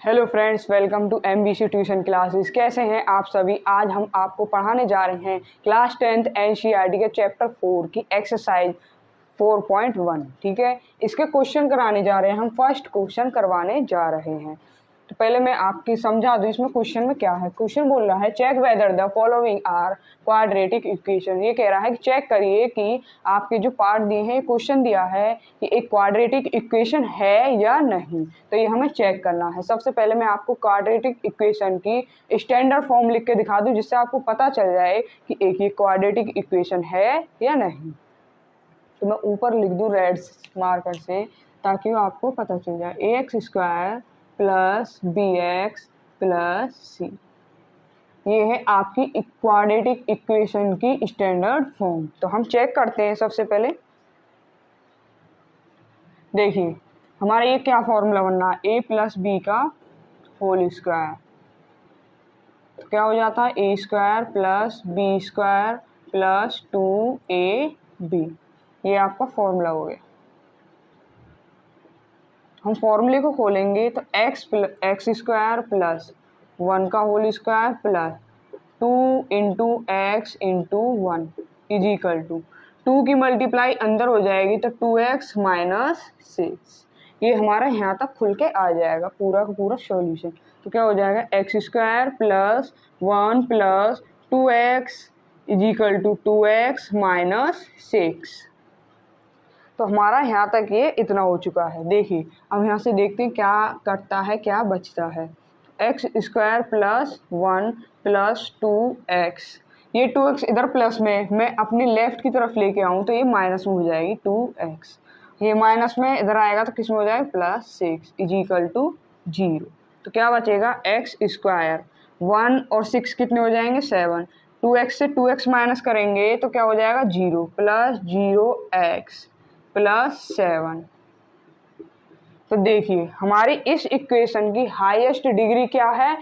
Hello friends, welcome to MBC tuition classes. कैसे हैं आप सभी। आज हम आपको पढ़ाने जा रहे हैं क्लास 10th NCERT के चैप्टर 4 की एक्सरसाइज 4.1। ठीक है, इसके क्वेश्चन कराने जा रहे हैं। हम फर्स्ट क्वेश्चन करवाने जा रहे हैं। तो पहले मैं आपकी समझा दूं इसमें क्वेश्चन में क्या है। क्वेश्चन बोल रहा है check whether the following are quadratic equation. ये कह रहा है कि चेक करिए कि आपके जो पार्ट दिए हैं, क्वेश्चन दिया है कि एक क्वाड्रेटिक इक्वेशन है या नहीं। तो ये हमें चेक करना है। सबसे पहले मैं आपको क्वाड्रेटिक इक्वेशन की स्टैंडर्ड फॉर्म लिख के दिखा दूं, जिससे आपको पता चल जाए कि एक ये क्वाड्रेटिक इक्वेशन है या नहीं। तो मैं ऊपर लिख दूं रेड मार्कर से, ताकि वो आपको पता चल जाए। ax² plus bx plus c, ये है आपकी क्वाड्रेटिक इक्वेशन की स्टैंडर्ड फॉर्म। तो हम चेक करते हैं। सबसे पहले देखिए हमारा ये क्या फॉर्मूला बनना है, a प्लस बी का होल स्क्वायर। तो क्या हो जाता है, a² plus b² plus 2ab। ये आपका फॉर्मूला हो गया। हम फॉर्मूले को खोलेंगे तो x² प्लस 1 का whole square plus 2 into x into 1 is equal to 2 की मल्टीप्लाई अंदर हो जाएगी तो 2x माइनस 6। ये हमारा यहाँ तक खुल के आ जाएगा पूरा का पूरा सॉल्यूशन। तो क्या हो जाएगा, x² plus 1 plus 2x is equal to 2x minus 6। तो हमारा यहाँ तक ये इतना हो चुका है। देखिए अब यहाँ से देखते हैं क्या कटता है, क्या बचता है। x² प्लस 1 प्लस 2x, ये 2x इधर प्लस में मैं अपनी लेफ्ट की तरफ लेके आऊँ तो ये माइनस में हो जाएगी 2x। ये माइनस में इधर आएगा तो किस में हो जाएगा, प्लस 6 इज इक्वल टू 0। तो क्या बचेगा, x², 1 और 6 कितने हो जाएंगे, 7। 2x से 2x माइनस करेंगे तो क्या हो जाएगा, 0 प्लस 0x प्लस 7। तो देखिए हमारी इस इक्वेशन की हाईएस्ट डिग्री क्या है,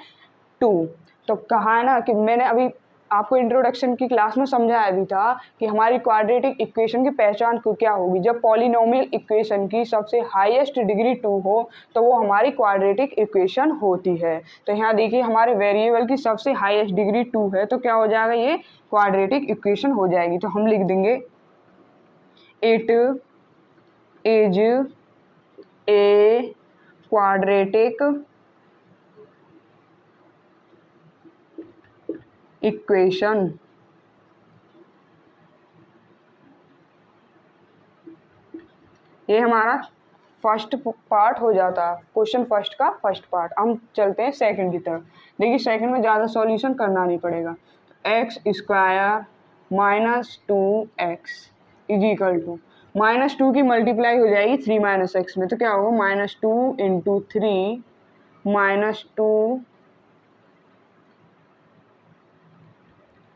2। तो कहा है ना कि मैंने अभी आपको इंट्रोडक्शन की क्लास में समझाया भी था कि हमारी क्वाड्रेटिक इक्वेशन की पहचान क्या होगी। जब पॉलिनोमियल इक्वेशन की सबसे हाईएस्ट डिग्री 2 हो तो वो हमारी क्वाड्रेटिक इक्वेशन होती है। तो यहाँ देखिए हमारे वेरिएबल की सबसे हाईएस्ट डिग्री 2 है, तो क्या हो जाएगा, ये क्वाड्रेटिक इक्वेशन हो जाएगी। तो हम लिख देंगे it is a quadratic equation. ये हमारा फर्स्ट पार्ट हो जाता है, क्वेश्चन फर्स्ट का फर्स्ट पार्ट। हम चलते हैं सेकंड की तरफ। देखिए सेकंड में ज़्यादा सॉल्यूशन करना नहीं पड़ेगा। x² minus 2x is equal to -2 की मल्टीप्लाई हो जाएगी 3 माइनस x में, तो क्या होगा, -2 इंटू 3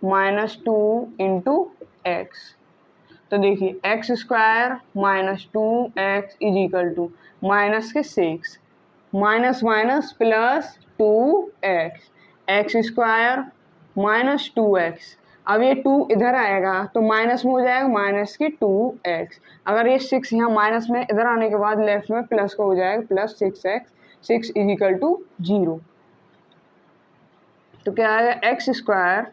-2 इंटू x। तो देखिए x² minus 2x is equal to minus के 6, minus minus plus 2x, x² minus 2x। अब ये 2 इधर आएगा तो माइनस में हो जाएगा माइनस की 2x। अगर ये 6 यहाँ माइनस में इधर आने के बाद लेफ्ट में प्लस का हो जाएगा plus 6x, 6 is equal to 0। तो क्या आएगा, x²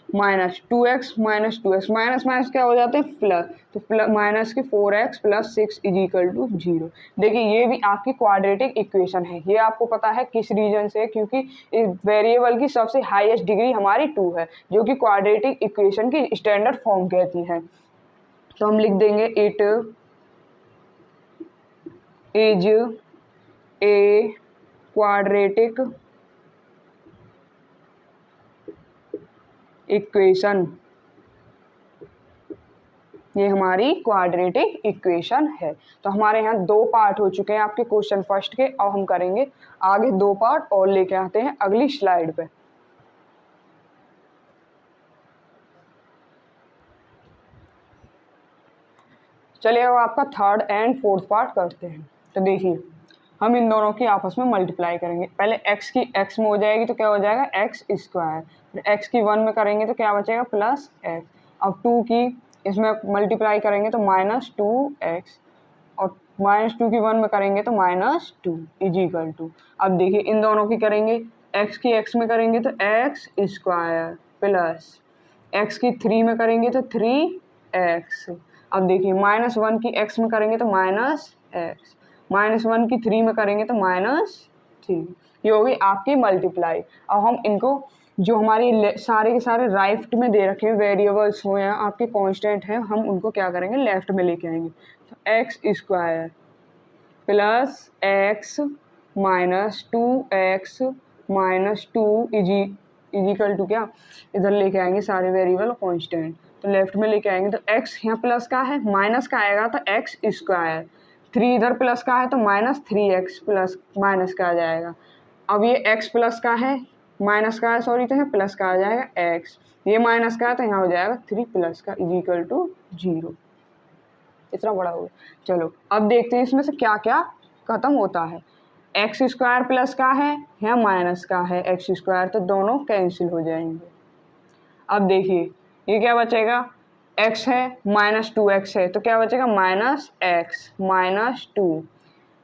minus 2x minus 2x, minus minus क्या हो जाते हैं, प्लस। तो प्लस माइनस के 4x plus 6 is equal to 0। देखिए ये भी आपकी क्वाड्रेटिक इक्वेशन है। ये आपको पता है किस रीजन से, क्योंकि इस वेरिएबल की सबसे हाईएस्ट डिग्री हमारी 2 है, जो कि क्वाड्रेटिक इक्वेशन की स्टैंडर्ड फॉर्म कहती है। तो हम लिख देंगे it is a quadratic equation. ये हमारी क्वाड्रेटिक इक्वेशन है। तो हमारे यहाँ 2 पार्ट हो चुके हैं आपके क्वेश्चन फर्स्ट के। अब हम करेंगे आगे 2 पार्ट और लेके आते हैं अगली स्लाइड पे। चलिए अब आपका थर्ड एंड फोर्थ पार्ट करते हैं। तो देखिए हम इन दोनों की आपस में मल्टीप्लाई करेंगे। पहले x की x में हो जाएगी तो क्या हो जाएगा, x²। फिर x की 1 में करेंगे तो क्या बचेगा, प्लस x। अब 2 की इसमें मल्टीप्लाई करेंगे तो -2x, और -2 की 1 में करेंगे तो -2 इज इक्वल टू, अब देखिए इन दोनों की करेंगे, x की x में करेंगे तो x स्क्वायर प्लस x की 3 में करेंगे तो 3x। अब देखिए -1 की x में करेंगे तो -x, -1 की 3 में करेंगे तो -3। ये हो गई आपकी मल्टीप्लाई। अब हम इनको जो हमारी सारे के सारे राइट में दे रखे हैं वेरिएबल्स हो या आपके कांस्टेंट हैं, हम उनको क्या करेंगे लेफ्ट में लेके आएंगे। तो x square plus x minus 2x minus 2 is equal to क्या, इधर लेके आएंगे सारे वेरिएबल कांस्टेंट, तो लेफ्ट में लेके आएंगे तो x यहाँ प्लस का है, माइनस का आएगा तो एक्स स्क्वायर, 3 इधर प्लस का है तो -3x प्लस माइनस का आ जाएगा। अब ये x प्लस का है, माइनस का है सॉरी, तो यहाँ प्लस का आ जाएगा x, ये माइनस का है तो यहाँ हो जाएगा 3 प्लस का इज इक्वल टू 0। इतना बड़ा हो गया। चलो अब देखते हैं इसमें से क्या क्या खत्म होता है। एक्स स्क्वायर प्लस का है, यहाँ माइनस का है एक्स स्क्वायर, तो दोनों कैंसिल हो जाएंगे। अब देखिए ये क्या बचेगा, x है -2x है तो क्या बचेगा -x -2,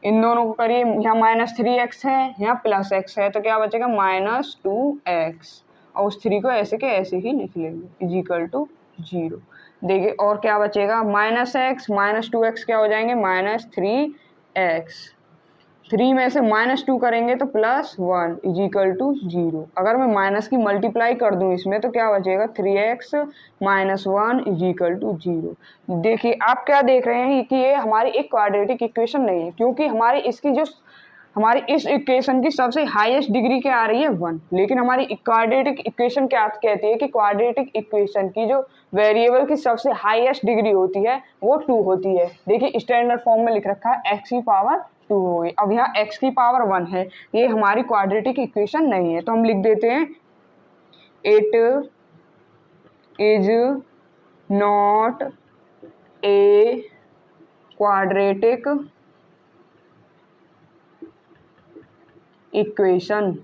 इन दोनों को करिए, यहाँ -3x है यहाँ +x है तो क्या बचेगा -2x, और उस 3 को ऐसे के ऐसे ही लिख लेंगे इज इक्वल टू 0। देखिए और क्या बचेगा, -x -2x क्या हो जाएंगे -3x, 3 में से -2 करेंगे तो +1 इज इक्वल टू 0। अगर मैं माइनस की मल्टीप्लाई कर दूं इसमें तो क्या बचेगा 3x -1 इज इक्वल टू 0। देखिए आप क्या देख रहे हैं कि ये हमारी एक क्वाड्रेटिक इक्वेशन नहीं है, क्योंकि हमारी इसकी जो हमारी इस इक्वेशन की सबसे हाईएस्ट डिग्री क्या आ रही है 1, लेकिन हमारी क्वाड्रेटिक इक्वेशन क्या कहती है कि क्वाड्रेटिक इक्वेशन की जो वेरिएबल की सबसे हाईएस्ट डिग्री होती है वो 2 होती है। देखिए स्टैंडर्ड फॉर्म में लिख रखा है x की पावर 2 हो गई, अब यहाँ x की पावर 1 है, ये हमारी क्वाड्रेटिक इक्वेशन नहीं है, तो हम लिख देते हैं it is not a quadratic equation,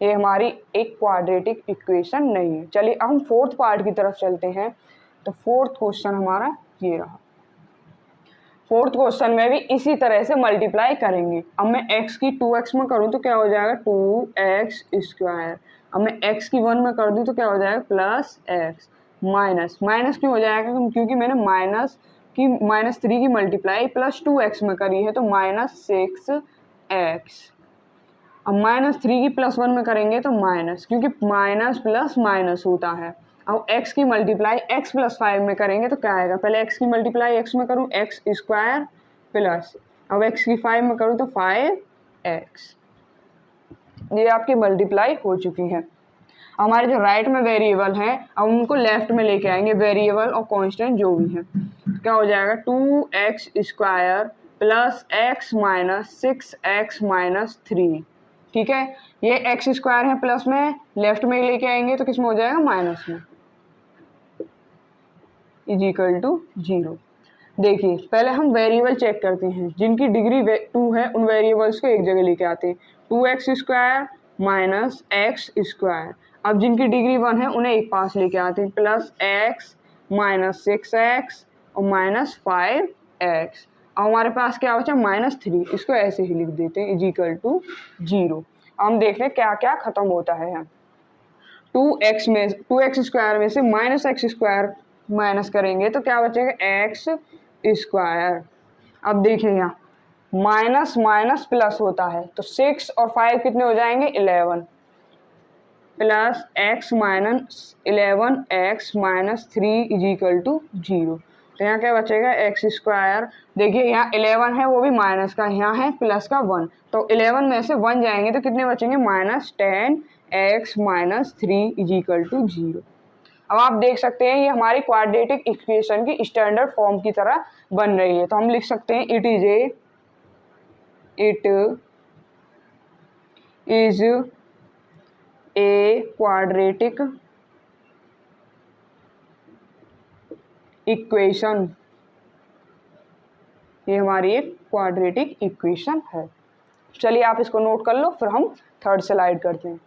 ये हमारी एक क्वाड्रेटिक इक्वेशन नहीं है। चलिए अब हम फोर्थ पार्ट की तरफ चलते हैं। तो फोर्थ क्वेश्चन हमारा ये रहा। फोर्थ क्वेश्चन में भी इसी तरह से मल्टीप्लाई करेंगे। अब मैं x की 2x में करूँ तो क्या हो जाएगा 2x स्क्वायर, अब मैं x की 1 में कर दूँ तो क्या हो जाएगा +x, माइनस क्यों हो जाएगा, क्योंकि मैंने -3 की मल्टीप्लाई +2x में करी है तो -6x। अब -3 की +1 में करेंगे तो माइनस, क्योंकि माइनस प्लस माइनस होता है। अब x की मल्टीप्लाई x + 5 में करेंगे तो क्या आएगा, पहले x की मल्टीप्लाई x में करूँ x स्क्वायर प्लस, अब x की 5 में करूँ तो 5x, ये आपकी मल्टीप्लाई हो चुकी है। हमारे जो राइट में वेरिएबल हैं अब उनको लेफ्ट में लेके आएंगे, वेरिएबल और कांस्टेंट जो भी हैं, क्या हो जाएगा 2x square plus x minus 6x minus 3, ठीक है। ये एक्स स्क्वायर है प्लस में, लेफ्ट में लेके आएंगे तो किस में हो जाएगा माइनस में इज इक्वल टू 0। देखिए पहले हम वेरिएबल चेक करते हैं, जिनकी डिग्री 2 है उन वेरिएबल्स को एक जगह लेके आते हैं, 2x square minus x square. अब जिनकी डिग्री 1 है उन्हें एक पास लेके आते हैं, +x माइनस 6x और -5x। अब हमारे पास क्या बचा -3, इसको ऐसे ही लिख देते हैं इज इक्वल टू 0। हम देख रहे हैं क्या क्या खत्म होता है यहाँ। 2x स्क्वायर में से -x स्क्वायर माइनस करेंगे तो क्या बचेगा x स्क्वायर। अब देखिए यहाँ माइनस माइनस प्लस होता है तो 6 और 5 कितने हो जाएंगे 11, plus x minus 11x minus 3 is equal to 0। तो यहाँ क्या बचेगा x स्क्वायर। देखिए यहाँ 11 है वो भी माइनस का, यहाँ है प्लस का 1, तो 11 में से 1 जाएंगे तो कितने बचेंगे -10x minus 3 is equal to 0। अब आप देख सकते हैं ये हमारी क्वाड्रेटिक इक्वेशन की स्टैंडर्ड फॉर्म की तरह बन रही है, तो हम लिख सकते हैं it is a quadratic equation, ये हमारी एक क्वाड्रेटिक इक्वेशन है। चलिए आप इसको नोट कर लो, फिर हम थर्ड स्लाइड करते हैं।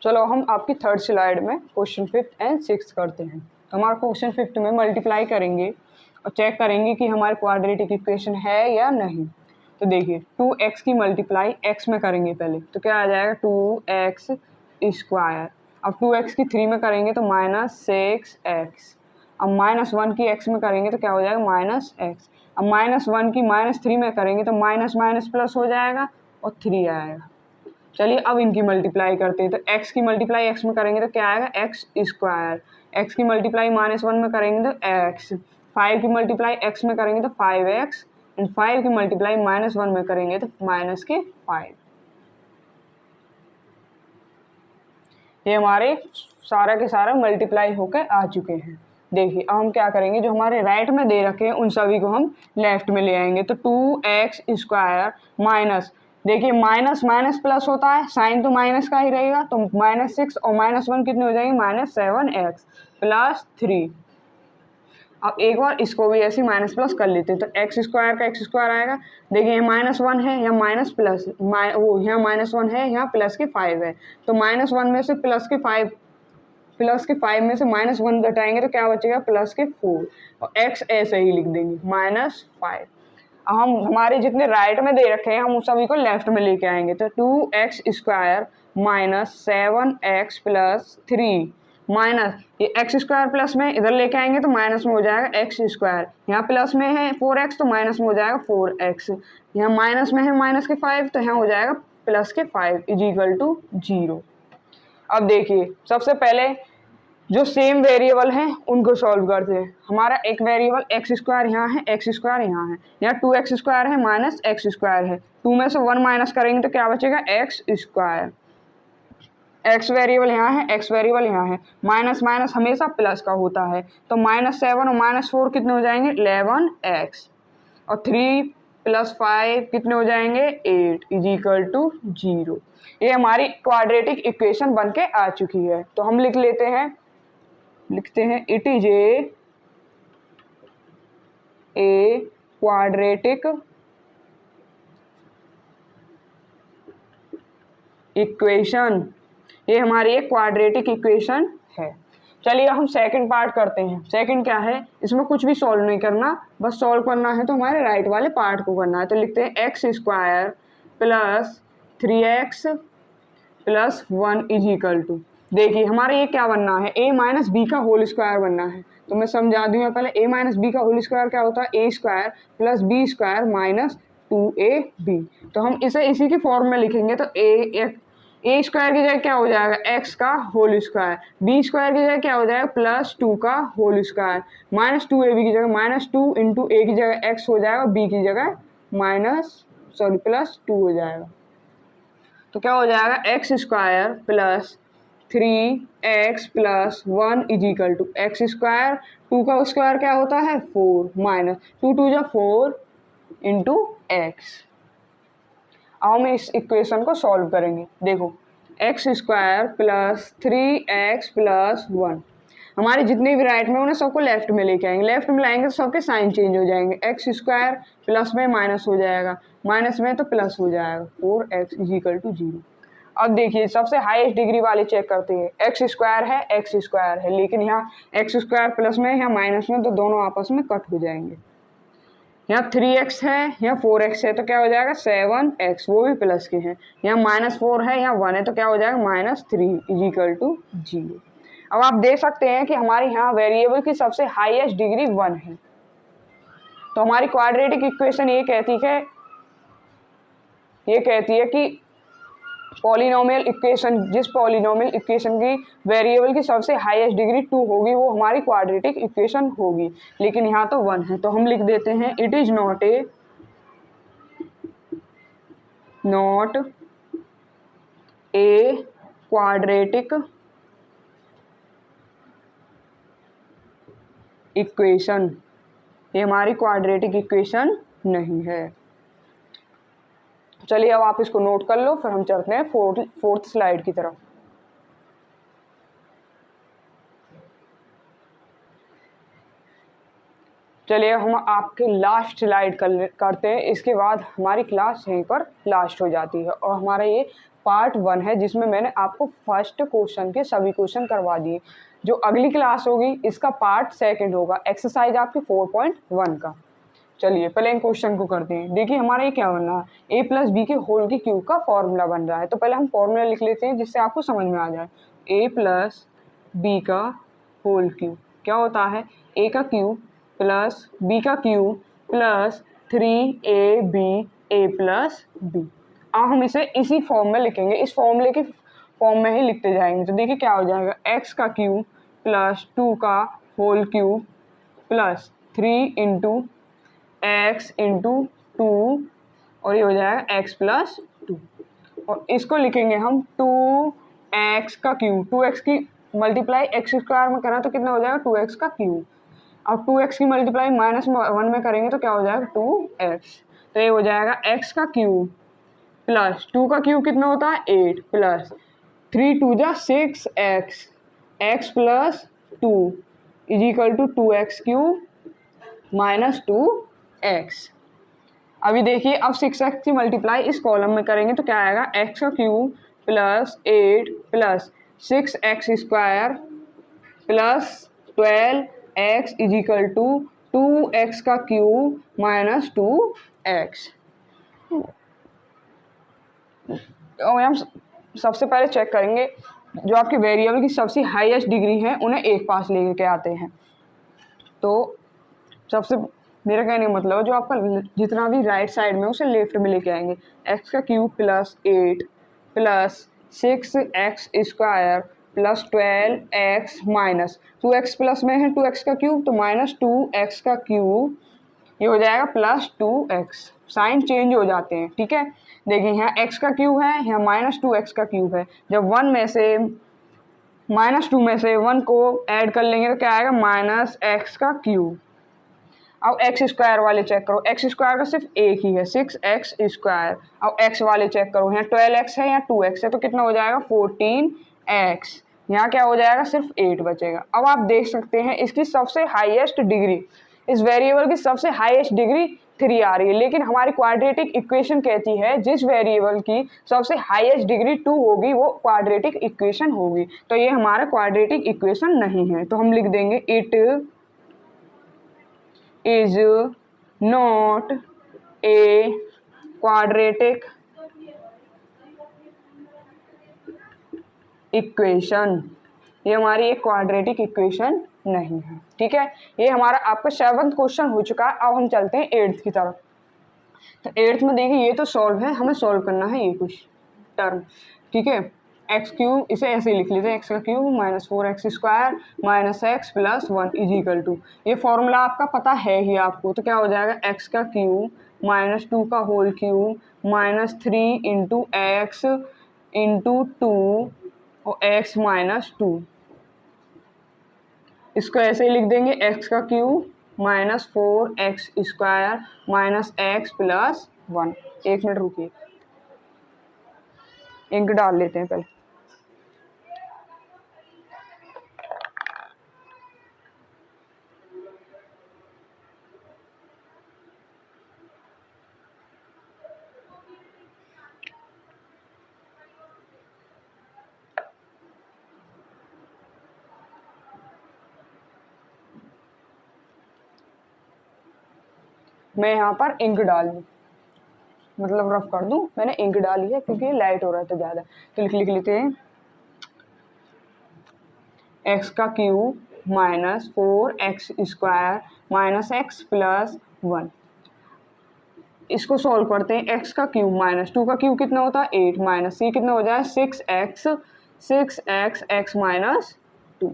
चलो हम आपकी थर्ड स्लाइड में क्वेश्चन 5th एंड 6th करते हैं। तो हमारा क्वेश्चन 5th में मल्टीप्लाई करेंगे और चेक करेंगे कि हमारे क्वाड्रेटिक इक्वेशन है या नहीं। तो देखिए 2x की मल्टीप्लाई x में करेंगे पहले, तो क्या आ जाएगा 2x स्क्वायर। अब 2x की 3 में करेंगे तो -6x। अब -1 की x में करेंगे तो क्या हो जाएगा -x। अब -1 की -3 में करेंगे तो माइनस माइनस प्लस हो जाएगा और 3 आएगा। चलिए अब इनकी मल्टीप्लाई करते हैं। तो x की मल्टीप्लाई x में करेंगे तो क्या आएगा x स्क्वायर। x की मल्टीप्लाई -1 में करेंगे तो x। 5 की मल्टीप्लाई x में करेंगे तो 5x एंड 5 की मल्टीप्लाई -1 में करेंगे तो -5। ये हमारे सारा के सारा मल्टीप्लाई होकर आ चुके हैं। देखिए अब हम क्या करेंगे, जो हमारे राइट में दे रखे हैं उन सभी को हम लेफ्ट में ले आएंगे। तो 2x स्क्वायर माइनस, देखिए माइनस माइनस प्लस होता है, साइन तो माइनस का ही रहेगा, तो -6 और -1 कितने हो जाएंगे -7x प्लस 3। अब एक बार इसको भी ऐसे माइनस प्लस कर लेते हैं। तो एक्स स्क्वायर का एक्स स्क्वायर आएगा। देखिए यहाँ -1 है, यहाँ माइनस प्लस वो यहाँ -1 है, यहाँ प्लस के 5 है। तो -1 में से प्लस के 5 में से -1 घटाएंगे तो क्या बचेगा +4 और x ऐसे ही लिख देंगे -5। अब हम हमारे जितने राइट में दे रखे हैं हम उस सभी को लेफ्ट में लेके आएंगे। तो 2x square -7x plus 3 minus ये एक्स स्क्वायर प्लस में इधर लेके आएंगे तो माइनस में हो जाएगा एक्स स्क्वायर। यहाँ प्लस में है 4x तो माइनस में हो जाएगा 4x। यहाँ माइनस में है -5 तो यहाँ हो जाएगा +5 = 0। अब देखिए सबसे पहले जो सेम वेरिएबल हैं उनको सॉल्व करते हैं। हमारा एक वेरिएबल एक्स स्क्वायर यहाँ है, एक्स स्क्वायर यहाँ है, यहाँ 2x स्क्वायर है माइनस एक्स स्क्वायर है। 2 में से 1 माइनस करेंगे तो क्या बचेगा एक्स स्क्वायर। एक्स वेरिएबल यहाँ है, एक्स वेरिएबल यहाँ है। माइनस माइनस हमेशा प्लस का होता है, तो -7 और -4 कितने हो जाएंगे 11x और 3 + 5 कितने हो जाएंगे 8 = 0। ये हमारी क्वाड्रेटिक इक्वेशन बन के आ चुकी है। तो हम लिखते हैं it is a quadratic equation. ये हमारी एक क्वाड्रेटिक इक्वेशन है। चलिए हम सेकंड पार्ट करते हैं। सेकंड क्या है, इसमें कुछ भी सॉल्व नहीं करना, बस सॉल्व करना है तो हमारे राइट वाले पार्ट को करना है। तो लिखते हैं x square plus 3x plus 1 = देखिए हमारे ये क्या बनना है, a माइनस बी का होल स्क्वायर बनना है। तो मैं समझा दूँ पहले, a माइनस बी का होल स्क्वायर क्या होता है a square plus b square minus 2ab। तो हम इसे इसी के फॉर्म में लिखेंगे। तो ए स्क्वायर की जगह क्या हो जाएगा x का होल स्क्वायर, बी स्क्वायर की जगह क्या हो जाएगा +2 का होल स्क्वायर, -2ab की जगह -2 × a की जगह x हो जाएगा, b की जगह +2 हो जाएगा। तो क्या हो जाएगा x square plus 3x plus 1 = x square, 2 का स्क्वायर क्या होता है 4 माइनस 2 2 जा 4 × x। अब हम इस इक्वेशन को सॉल्व करेंगे। देखो x square plus 3x plus 1, हमारे जितने भी राइट में उन्हें सबको लेफ्ट में लेके आएंगे। लेफ्ट में लाएंगे तो सबके साइन चेंज हो जाएंगे। x स्क्वायर प्लस में माइनस हो जाएगा, माइनस में तो प्लस हो जाएगा 4x = 0। अब देखिए सबसे हाईएस्ट डिग्री वाले चेक करते हैं। एक्स स्क्वायर है, लेकिन यहाँ एक्स स्क्वायर प्लस में यहाँ माइनस में, तो दोनों आपस में कट हो जाएंगे। यहाँ 3x है, यहाँ 4x है, तो क्या हो जाएगा 7x, वो भी प्लस के हैं। यहाँ -4 है, यहाँ 1 है, तो क्या हो जाएगा -3 = 0। अब आप देख सकते हैं कि हमारे यहाँ वेरिएबल की सबसे हाईएस्ट डिग्री 1 है। तो हमारी क्वाड्रेटिक इक्वेशन ये कहती है कि पॉलिनोमियल इक्वेशन, जिस पॉलिनोमियल इक्वेशन की वेरिएबल की सबसे हाईएस्ट डिग्री 2 होगी वो हमारी क्वाड्रेटिक इक्वेशन होगी। लेकिन यहाँ तो 1 है, तो हम लिख देते हैं it is not a quadratic equation. ये हमारी क्वाड्रेटिक इक्वेशन नहीं है। चलिए अब आप इसको नोट कर लो, फिर हम चलते हैं फोर्थ स्लाइड की तरफ। चलिए हम आपके लास्ट स्लाइड करते हैं, इसके बाद हमारी क्लास यहीं पर लास्ट हो जाती है और हमारा ये पार्ट 1 है, जिसमें मैंने आपको फर्स्ट क्वेश्चन के सभी क्वेश्चन करवा दिए। जो अगली क्लास होगी इसका पार्ट 2 होगा, एक्सरसाइज आपकी 4.1 का। चलिए पहले इन क्वेश्चन को करते हैं। देखिए हमारा ये क्या बन रहा है, ए प्लस बी के होल की क्यूब का फॉर्मूला बन रहा है। तो पहले हम फॉर्मूला लिख लेते हैं जिससे आपको समझ में आ जाए। ए प्लस बी का होल क्यूब क्या होता है, ए का क्यूब प्लस बी का क्यूब प्लस 3ab ए प्लस बी। अब हम इसे इसी फॉर्म में लिखेंगे, इस फॉर्मूले के फॉर्म में ही लिखते जाएंगे। तो देखिए क्या हो जाएगा, एक्स का क्यूब प्लस 2 का whole cube plus 3 into x into 2 और ये हो जाएगा एक्स प्लस 2। और इसको लिखेंगे हम 2x का क्यूब, 2x की मल्टीप्लाई एक्स स्क्वायर में करें तो कितना हो जाएगा 2x का क्यूब। अब 2x की मल्टीप्लाई -1 में करेंगे तो क्या हो जाएगा 2x। तो ये हो जाएगा x का क्यूब प्लस 2 का क्यूब कितना होता है 8 प्लस 3 2 जा 6x x plus 2 is equal to 2x cube minus 2x। अभी देखिए अब 6x की मल्टीप्लाई इस कॉलम में करेंगे तो क्या आएगा, x का cube plus 8 plus 6x square plus 12x is equal to 2x का क्यूब माइनस 2x। और हम सबसे पहले चेक करेंगे जो आपके वेरिएबल की सबसे हाईएस्ट डिग्री है उन्हें एक पास लेके आते हैं। तो सबसे मेरा कहने का मतलब जो आपका जितना भी राइट साइड में उसे लेफ्ट में लेके आएंगे। एक्स का cube plus 8 plus 6x square plus 12x minus 2x plus में है 2x का क्यूब तो माइनस 2x का क्यूब, ये हो जाएगा प्लस 2x। साइन चेंज हो जाते हैं, ठीक है। देखिए यहाँ x का क्यूब है, यहाँ -2x का क्यूब है। जब -2 में से 1 को ऐड कर लेंगे तो क्या आएगा -x का क्यूब। अब एक्स स्क्वायर वाले चेक करो, एक्स स्क्वायर का सिर्फ एक ही है 6x स्क्वायर। अब एक्स वाले चेक करो, यहाँ 12x है यहाँ 2x है तो कितना हो जाएगा 14x। यहाँ क्या हो जाएगा सिर्फ 8 बचेगा। अब आप देख सकते हैं इसकी सबसे हाईएस्ट डिग्री, इस वेरिएबल की सबसे हाईएस्ट डिग्री 3 आ रही है, लेकिन हमारी क्वाड्रेटिक इक्वेशन कहती है जिस वेरिएबल की सबसे हाईएस्ट डिग्री 2 होगी वो क्वाड्रेटिक इक्वेशन होगी। तो ये हमारा क्वाड्रेटिक इक्वेशन नहीं है, तो हम लिख देंगे it is not a quadratic equation। ये हमारी एक क्वाड्रेटिक इक्वेशन नहीं है, ठीक है। ये हमारा आपका 7th क्वेश्चन हो चुका है। अब हम चलते हैं 8th की तरफ। तो 8th में देखिए ये तो सॉल्व है, हमें सॉल्व करना है ये कुछ टर्म, ठीक है। एक्स क्यूब इसे ऐसे ही लिख लेते हैं, एक्स का cube -4x square minus x plus 1 is equal to, ये फॉर्मूला आपका पता है ही आपको। तो क्या हो जाएगा एक्स का क्यूब -2 का whole cube -3 into x into 2 और x -2। इसको ऐसे ही लिख देंगे एक्स का cube -4x square minus x plus 1। एक मिनट रुकिए, इंक डाल लेते हैं पहले। मैं यहाँ पर इंक डाल दूँ, मतलब रफ कर दूँ, मैंने इंक डाली है क्योंकि लाइट हो रहा था ज़्यादा। तो लिख लेते हैं एक्स का cube -4x square minus x plus 1। इसको सॉल्व करते हैं। एक्स का क्यूब -2 का क्यूब कितना होता है 8 माइनस ये कितना हो जाए 6x x माइनस 2,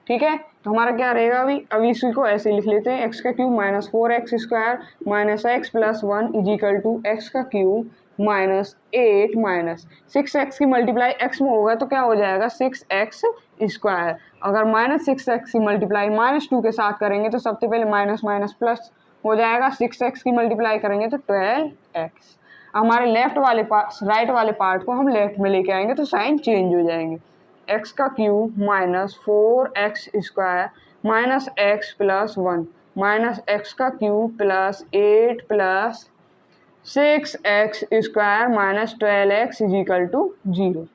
ठीक है। तो हमारा क्या रहेगा अभी इसी को ऐसे लिख लेते हैं, एक्स का cube -4x square minus x plus 1 is equal to x का क्यूब -8 माइनस 6x की मल्टीप्लाई x में होगा तो क्या हो जाएगा 6x स्क्वायर। अगर -6x की मल्टीप्लाई -2 के साथ करेंगे तो सबसे पहले माइनस माइनस प्लस हो जाएगा, 6x की मल्टीप्लाई करेंगे तो 12x। हमारे लेफ्ट वाले पार्ट राइट वाले पार्ट को हम लेफ्ट में लेके आएंगे तो साइन चेंज हो जाएंगे। एक्स का cube -4x square minus x plus 1 minus x का cube plus 8 plus 6x² minus 12x is equal to 0।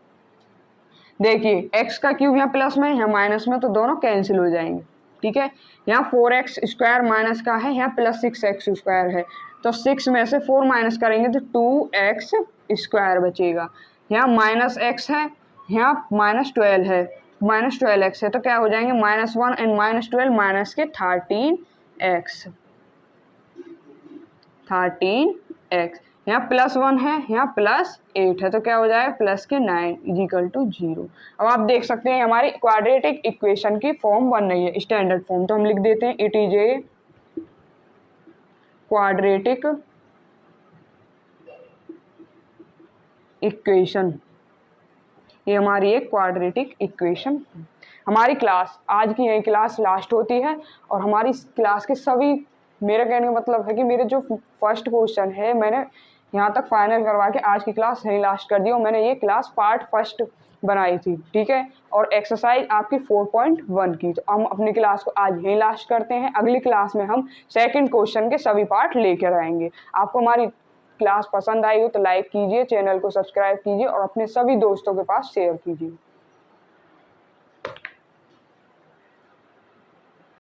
देखिए x का क्यूब यहाँ प्लस में यहाँ माइनस में, तो दोनों कैंसिल हो जाएंगे। ठीक है, यहाँ 4x² माइनस का है, यहाँ प्लस 6x² है, तो 6 में से 4 माइनस करेंगे तो 2x² बचेगा। यहाँ माइनस x है, यहाँ माइनस 12 है, माइनस 12x है, तो क्या हो जाएंगे -1 एंड -12 माइनस के 13x। यहाँ +1 है, यहाँ +8 है, तो क्या हो जाएगा प्लस के 9 इज इक्वल टू 0। अब आप देख सकते हैं हमारी क्वाड्रेटिक इक्वेशन की फॉर्म बन रही है, स्टैंडर्ड फॉर्म। तो हम लिख देते हैं it is a quadratic equation. ये हमारी एक क्वाड्रेटिक इक्वेशन। हमारी क्लास आज की यही क्लास लास्ट होती है, और हमारी क्लास के सभी, मेरा कहने का मतलब है कि मेरे जो फर्स्ट क्वेश्चन है मैंने यहाँ तक फाइनल करवा के आज की क्लास यही लास्ट कर दी, और मैंने ये क्लास पार्ट फर्स्ट बनाई थी। ठीक है, और एक्सरसाइज आपकी 4.1 की। तो हम अपनी क्लास को आज यही लास्ट करते हैं। अगली क्लास में हम सेकंड क्वेश्चन के सभी पार्ट लेकर आएंगे। आपको हमारी क्लास पसंद आई हो तो लाइक कीजिए, चैनल को सब्सक्राइब कीजिए और अपने सभी दोस्तों के पास शेयर कीजिए।